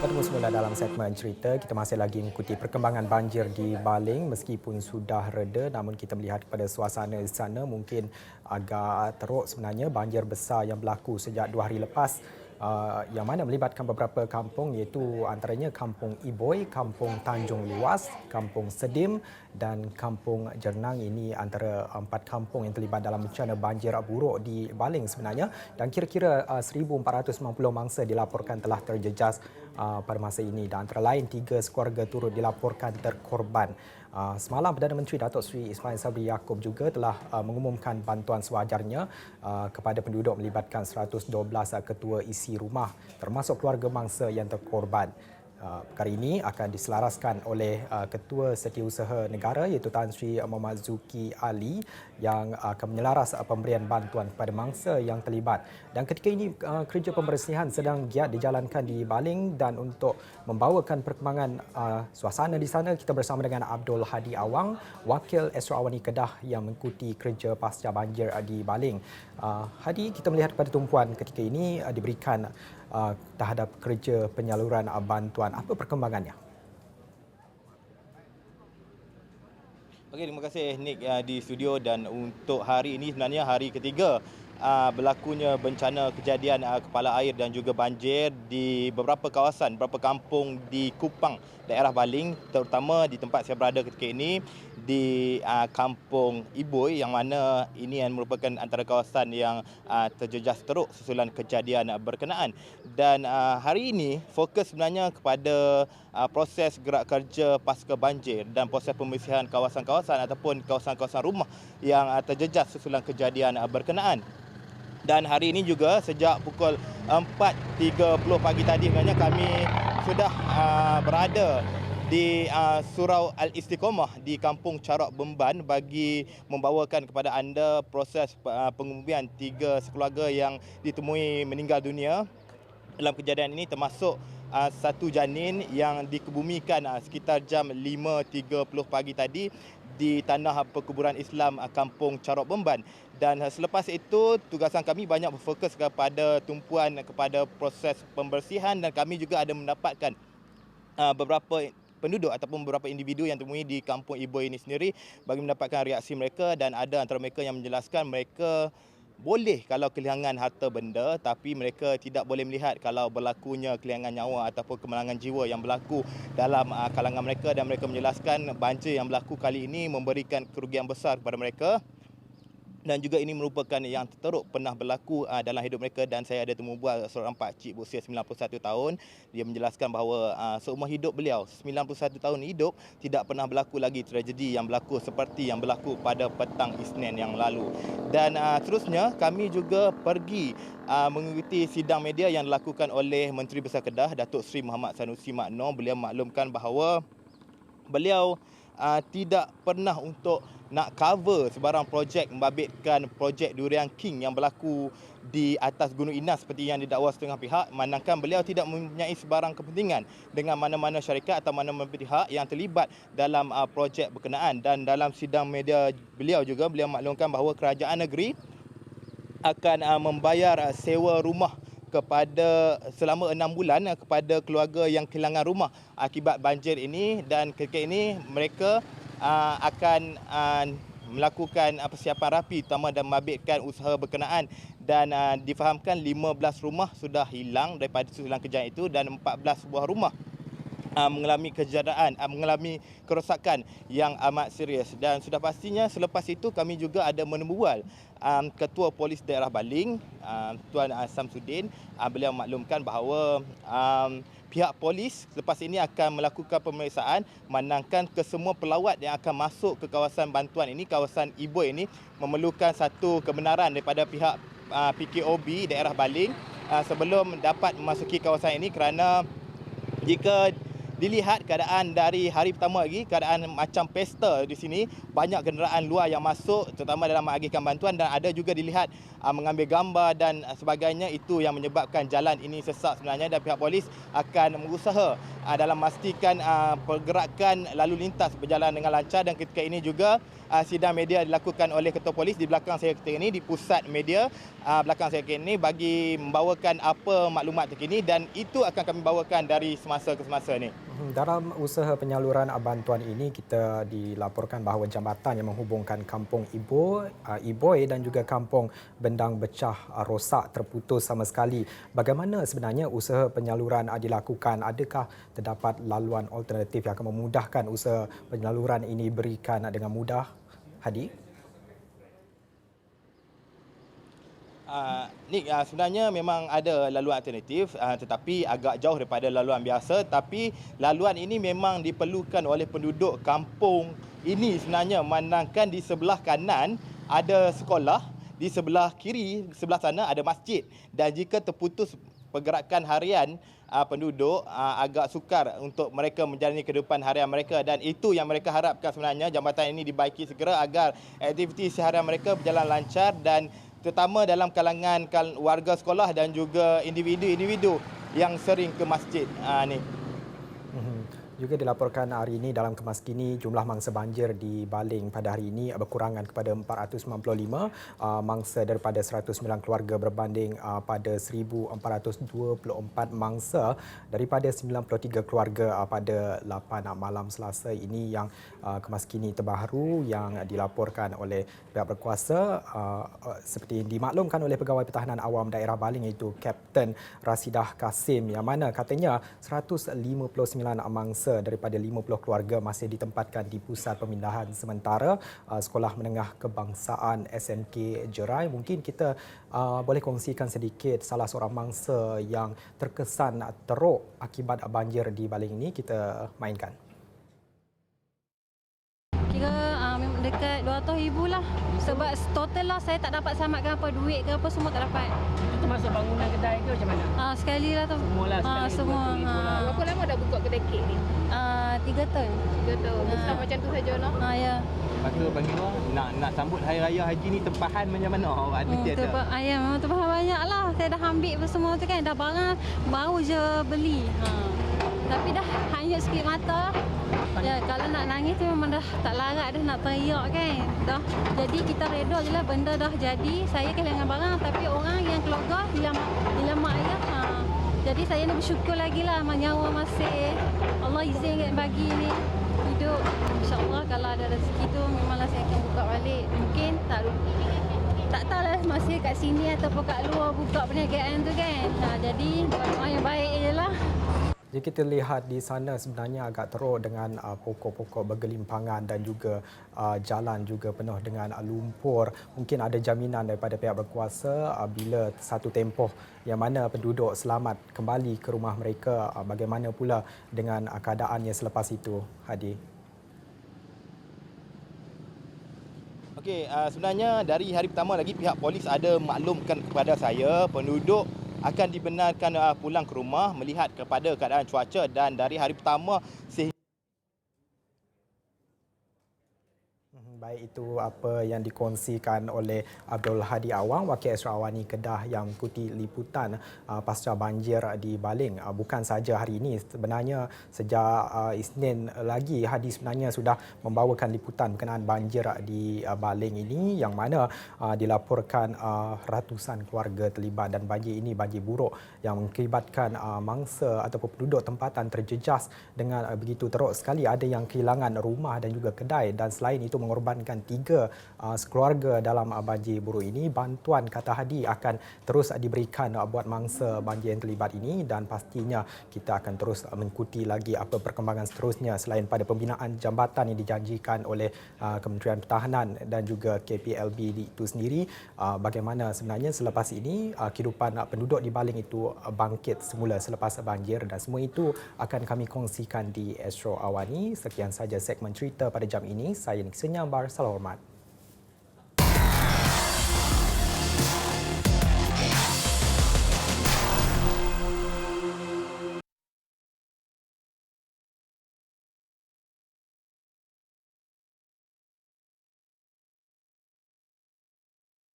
Bertemu semula dalam segmen cerita. Kita masih lagi mengikuti perkembangan banjir di Baling meskipun sudah reda, namun kita melihat kepada suasana di sana mungkin agak teruk sebenarnya. Banjir besar yang berlaku sejak 2 hari lepas yang mana melibatkan beberapa kampung iaitu antaranya Kampung Iboi, Kampung Tanjung Luas, Kampung Sedim dan Kampung Jernang. Ini antara 4 kampung yang terlibat dalam bencana banjir buruk di Baling sebenarnya, dan kira-kira 1,490 mangsa dilaporkan telah terjejas pada masa ini, dan antara lain 3 keluarga turut dilaporkan terkorban. Semalam Perdana Menteri Datuk Seri Ismail Sabri Yaakob juga telah mengumumkan bantuan sewajarnya kepada penduduk melibatkan 112 ketua isi rumah termasuk keluarga mangsa yang terkorban. Perkara ini akan diselaraskan oleh Ketua Setiausaha Negara iaitu Tan Sri Muhammad Zuki Ali yang akan menyelaras pemberian bantuan kepada mangsa yang terlibat. Dan ketika ini kerja pembersihan sedang giat dijalankan di Baling, dan untuk membawakan perkembangan suasana di sana kita bersama dengan Abdul Hadi Awang, Wakil Esrawani Kedah yang mengikuti kerja pasca banjir di Baling. Hadi, kita melihat pada tumpuan ketika ini diberikan terhadap kerja penyaluran bantuan. Apa perkembangannya? Okey, terima kasih Nick di studio. Dan untuk hari ini sebenarnya hari ketiga berlakunya bencana kejadian kepala air dan juga banjir di beberapa kawasan, beberapa kampung di Kupang, daerah Baling, terutama di tempat saya berada ketika ini di Kampung Iboi, yang mana ini yang merupakan antara kawasan yang terjejas teruk susulan kejadian berkenaan. Dan hari ini fokus sebenarnya kepada proses gerak kerja pasca banjir dan proses pembersihan kawasan-kawasan ataupun kawasan-kawasan rumah yang terjejas susulan kejadian berkenaan. Dan hari ini juga sejak pukul 4.30 pagi tadi sebenarnya kami sudah berada di Surau Al-Istiqomah di Kampung Carok Bemban bagi membawakan kepada anda proses pengumuman 3 sekeluarga yang ditemui meninggal dunia dalam kejadian ini, termasuk satu janin yang dikebumikan sekitar jam 5.30 pagi tadi di tanah perkuburan Islam Kampung Carok Bemban. Dan selepas itu tugasan kami banyak berfokus kepada tumpuan kepada proses pembersihan, dan kami juga ada mendapatkan beberapa penduduk ataupun beberapa individu yang temui di Kampung Iboi ini sendiri bagi mendapatkan reaksi mereka. Dan ada antara mereka yang menjelaskan mereka boleh kalau kehilangan harta benda, tapi mereka tidak boleh melihat kalau berlakunya kehilangan nyawa ataupun kemalangan jiwa yang berlaku dalam kalangan mereka. Dan mereka menjelaskan banjir yang berlaku kali ini memberikan kerugian besar kepada mereka, dan juga ini merupakan yang terteruk pernah berlaku dalam hidup mereka. Dan saya ada temu bual seorang pakcik berusia 91 tahun. Dia menjelaskan bahawa seumur hidup beliau, 91 tahun hidup, tidak pernah berlaku lagi tragedi yang berlaku seperti yang berlaku pada petang Isnin yang lalu. Dan seterusnya kami juga pergi mengikuti sidang media yang dilakukan oleh Menteri Besar Kedah, Datuk Seri Muhammad Sanusi Makno. Beliau maklumkan bahawa beliau tidak pernah untuk nak cover sebarang projek membabitkan projek Durian King yang berlaku di atas Gunung Inas seperti yang didakwa setengah pihak, manakala beliau tidak mempunyai sebarang kepentingan dengan mana-mana syarikat atau mana-mana pihak yang terlibat dalam projek berkenaan. Dan dalam sidang media beliau juga, beliau maklumkan bahawa kerajaan negeri akan membayar sewa rumah kepada selama 6 bulan kepada keluarga yang kehilangan rumah akibat banjir ini. Dan ketika ini mereka akan melakukan persiapan rapi terutama dan membabitkan usaha berkenaan. Dan difahamkan 15 rumah sudah hilang daripada susulan kejadian itu, dan 14 buah rumah mengalami mengalami kerosakan yang amat serius. Dan sudah pastinya selepas itu kami juga ada menembual Ketua Polis Daerah Baling, Tuan Samsudin. Beliau maklumkan bahawa pihak polis selepas ini akan melakukan pemeriksaan, manakala kesemua pelawat yang akan masuk ke kawasan bantuan ini, kawasan Iboi ini, memerlukan satu kebenaran daripada pihak PKOB Daerah Baling sebelum dapat memasuki kawasan ini. Kerana jika dilihat keadaan dari hari pertama lagi, keadaan macam pesta di sini, banyak kenderaan luar yang masuk terutama dalam mengagihkan bantuan, dan ada juga dilihat mengambil gambar dan sebagainya. Itu yang menyebabkan jalan ini sesak sebenarnya, dan pihak polis akan berusaha dalam memastikan pergerakan lalu lintas berjalan dengan lancar. Dan ketika ini juga sidang media dilakukan oleh Ketua Polis di belakang saya ketika ini, di pusat media belakang saya ketika ini, bagi membawakan apa maklumat terkini, dan itu akan kami bawakan dari semasa ke semasa ini. Dalam usaha penyaluran bantuan ini, kita dilaporkan bahawa jambatan yang menghubungkan Kampung Iboy dan juga Kampung Bendang Becah rosak, terputus sama sekali. Bagaimana sebenarnya usaha penyaluran dilakukan? Adakah terdapat laluan alternatif yang akan memudahkan usaha penyaluran ini berikan dengan mudah, Hadi? Nick, sebenarnya memang ada laluan alternatif, tetapi agak jauh daripada laluan biasa. Tapi laluan ini memang diperlukan oleh penduduk kampung ini sebenarnya, memandangkan di sebelah kanan ada sekolah, di sebelah kiri, sebelah sana ada masjid. Dan jika terputus pergerakan harian penduduk, agak sukar untuk mereka menjalani kehidupan harian mereka, dan itu yang mereka harapkan sebenarnya, jambatan ini dibaiki segera agar aktiviti seharian mereka berjalan lancar, dan terutama dalam kalangan warga sekolah dan juga individu-individu yang sering ke masjid. Ni. Juga dilaporkan hari ini dalam Kemas Kini, jumlah mangsa banjir di Baling pada hari ini berkurangan kepada 495 mangsa daripada 109 keluarga, berbanding pada 1424 mangsa daripada 93 keluarga pada 8 malam Selasa ini. Yang Kemas Kini terbaru yang dilaporkan oleh pihak berkuasa, seperti dimaklumkan oleh Pegawai Pertahanan Awam Daerah Baling, iaitu Kapten Rasidah Kasim, yang mana katanya 159 mangsa daripada 50 keluarga masih ditempatkan di pusat pemindahan sementara Sekolah Menengah Kebangsaan SMK Jerai. Mungkin kita boleh kongsikan sedikit salah seorang mangsa yang terkesan teruk akibat banjir di Baling ini. Kita mainkan. Kira memang dekat 200,000 lah. Sebab total lah saya tak dapat selamatkan apa, duit ke apa semua tak dapat. Itu masuk bangunan kedai ke macam mana? Sekali lah tu. Semualah sekali. Semua. Berapa lama dah buka kedai kek ni? 3 tahun. 3 tahun. Besar macam tu saja lah. Ya. Lepas tu bagi orang nak sambut Hari Raya Haji ni tempahan macam mana orang mesti ada? Ya, memang tempahan banyak lah. Saya dah ambil semua tu kan. Dah barang baru je beli. Tapi dah hanyut sikit mata. Ya, kalau nak nangis tu memang dah tak larat dah nak teriak kan. Dah. Jadi kita reda je lah, benda dah jadi. Saya kehilangan barang tapi orang yang keluarga hilang mak ayah. Jadi saya nak bersyukur lagi lah, nyawa masih Allah izin bagi ni hidup. InsyaAllah kalau ada rezeki tu memanglah saya akan buka balik. Mungkin tak tahulah masih kat sini ataupun kat luar buka perniagaan tu kan. Jadi doa yang baik je lah. Jika kita lihat di sana sebenarnya agak teruk dengan pokok-pokok bergelimpangan dan juga jalan juga penuh dengan lumpur. Mungkin ada jaminan daripada pihak berkuasa bila satu tempoh yang mana penduduk selamat kembali ke rumah mereka, bagaimana pula dengan keadaannya selepas itu, Hadi? Okey, sebenarnya dari hari pertama lagi pihak polis ada maklumkan kepada saya penduduk akan dibenarkan pulang ke rumah melihat kepada keadaan cuaca, dan dari hari pertama Baik, itu apa yang dikongsikan oleh Abdul Hadi Awang, Wakil Esra Awani Kedah, yang mengikuti liputan pasca banjir di Baling. Bukan saja hari ini, sebenarnya sejak Isnin lagi Hadi sebenarnya sudah membawakan liputan berkenaan banjir di Baling ini, yang mana dilaporkan ratusan keluarga terlibat, dan banjir ini banjir buruk yang mengakibatkan mangsa ataupun penduduk tempatan terjejas dengan begitu teruk sekali. Ada yang kehilangan rumah dan juga kedai, dan selain itu mengorbankan 3 keluarga dalam banjir buruk ini. Bantuan, kata Hadi, akan terus diberikan buat mangsa banjir yang terlibat ini, dan pastinya kita akan terus mengikuti lagi apa perkembangan seterusnya selain pada pembinaan jambatan yang dijanjikan oleh Kementerian Pertahanan dan juga KPLB itu sendiri. Bagaimana sebenarnya selepas ini kehidupan penduduk di Baling itu bangkit semula selepas banjir, dan semua itu akan kami kongsikan di Astro Awani. Sekian saja segmen cerita pada jam ini. Saya Nik Senyambar. Salam hormat.